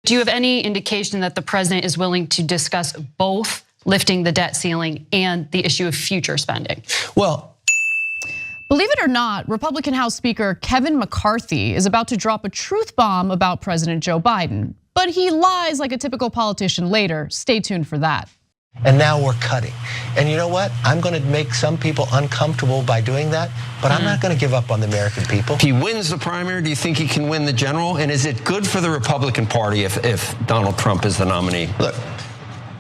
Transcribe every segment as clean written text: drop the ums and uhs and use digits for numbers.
Do you have any indication that the president is willing to discuss both lifting the debt ceiling and the issue of future spending? Well, believe it or not, Republican House Speaker Kevin McCarthy is about to drop a truth bomb about President Joe Biden. But he lies like a typical politician later. Stay tuned for that. And now we're cutting. And you know what? I'm going to make some people uncomfortable by doing that, but I'm not going to give up on the American people. If he wins the primary, do you think he can win the general? And is it good for the Republican Party if Donald Trump is the nominee? Look.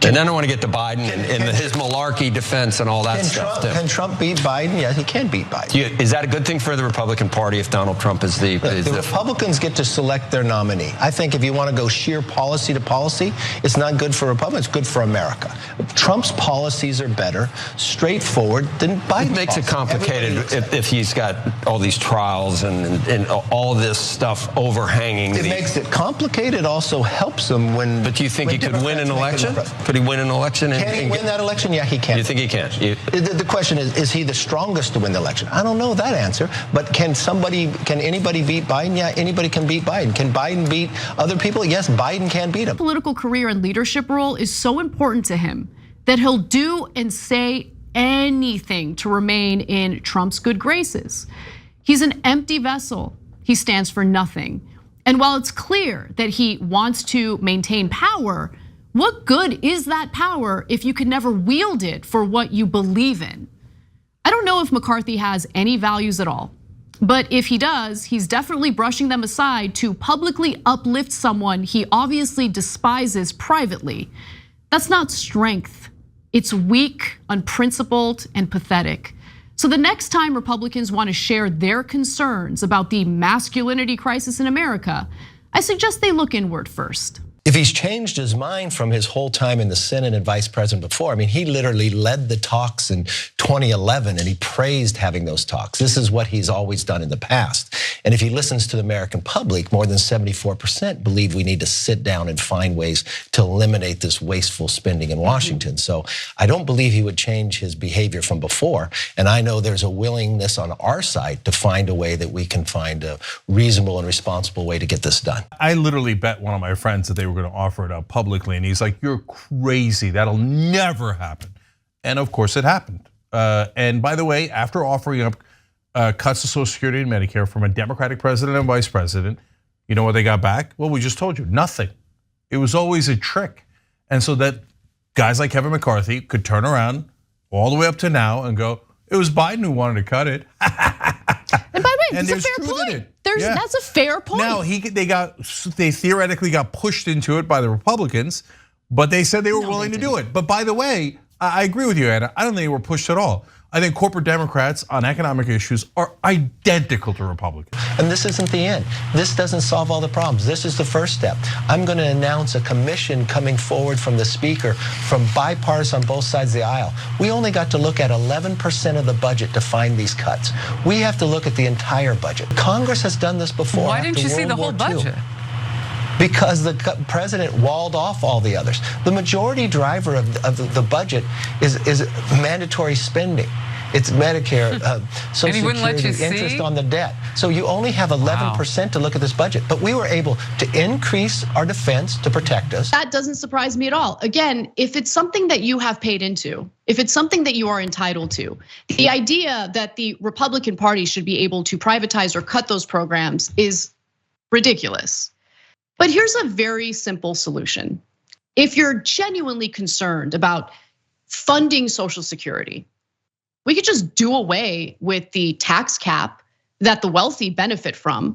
And then I want to get to Biden and his malarkey defense and all that stuff. Can Trump beat Biden? Yes, he can beat Biden. Is that a good thing for the Republican Party if Donald Trump is the... The Republicans get to select their nominee. I think if you want to go sheer policy to policy, it's not good for Republicans, it's good for America. Trump's policies are better, straightforward than Biden's. It makes it complicated if he's got all these trials and all this stuff overhanging. It makes it complicated, it also helps him when... But do you think he could win an election? Could he win an election? Can he win that election? Yeah, he can. You think he can? The question is he the strongest to win the election? I don't know that answer, but can anybody beat Biden? Yeah, anybody can beat Biden. Can Biden beat other people? Yes, Biden can beat him. Political career and leadership role is so important to him that he'll do and say anything to remain in Trump's good graces. He's an empty vessel. He stands for nothing. And while it's clear that he wants to maintain power, what good is that power if you can never wield it for what you believe in? I don't know if McCarthy has any values at all, but if he does, he's definitely brushing them aside to publicly uplift someone he obviously despises privately. That's not strength. It's weak, unprincipled, and pathetic. So the next time Republicans want to share their concerns about the masculinity crisis in America, I suggest they look inward first. If he's changed his mind from his whole time in the Senate and vice president before, I mean, he literally led the talks in 2011 and he praised having those talks. This is what he's always done in the past. And if he listens to the American public, more than 74% believe we need to sit down and find ways to eliminate this wasteful spending in Washington. So I don't believe he would change his behavior from before. And I know there's a willingness on our side to find a way that we can find a reasonable and responsible way to get this done. I literally bet one of my friends that they were going to offer it up publicly, and he's like, "You're crazy. That'll never happen." And of course, it happened. And by the way, after offering up cuts to Social Security and Medicare from a Democratic president and vice president, you know what they got back? Well, we just told you, nothing. It was always a trick, and so that guys like Kevin McCarthy could turn around all the way up to now and go, "It was Biden who wanted to cut it." And by the way, that's a fair point. That's a fair point. Now they theoretically got pushed into it by the Republicans, but they said they were willing to do it. But by the way, I agree with you, Anna. I don't think they were pushed at all. I think corporate Democrats on economic issues are identical to Republicans. And this isn't the end. This doesn't solve all the problems. This is the first step. I'm going to announce a commission coming forward from the speaker from bipartisan on both sides of the aisle. We only got to look at 11% of the budget to find these cuts. We have to look at the entire budget. Congress has done this before. Why didn't you see the whole budget? Because the president walled off all the others. The majority driver of the budget is mandatory spending. It's Medicare, Social Security, interest on the debt. So you only have 11% to look at this budget. But we were able to increase our defense to protect us. That doesn't surprise me at all. Again, if it's something that you have paid into, if it's something that you are entitled to, the idea that the Republican Party should be able to privatize or cut those programs is ridiculous. But here's a very simple solution. If you're genuinely concerned about funding Social Security, we could just do away with the tax cap that the wealthy benefit from.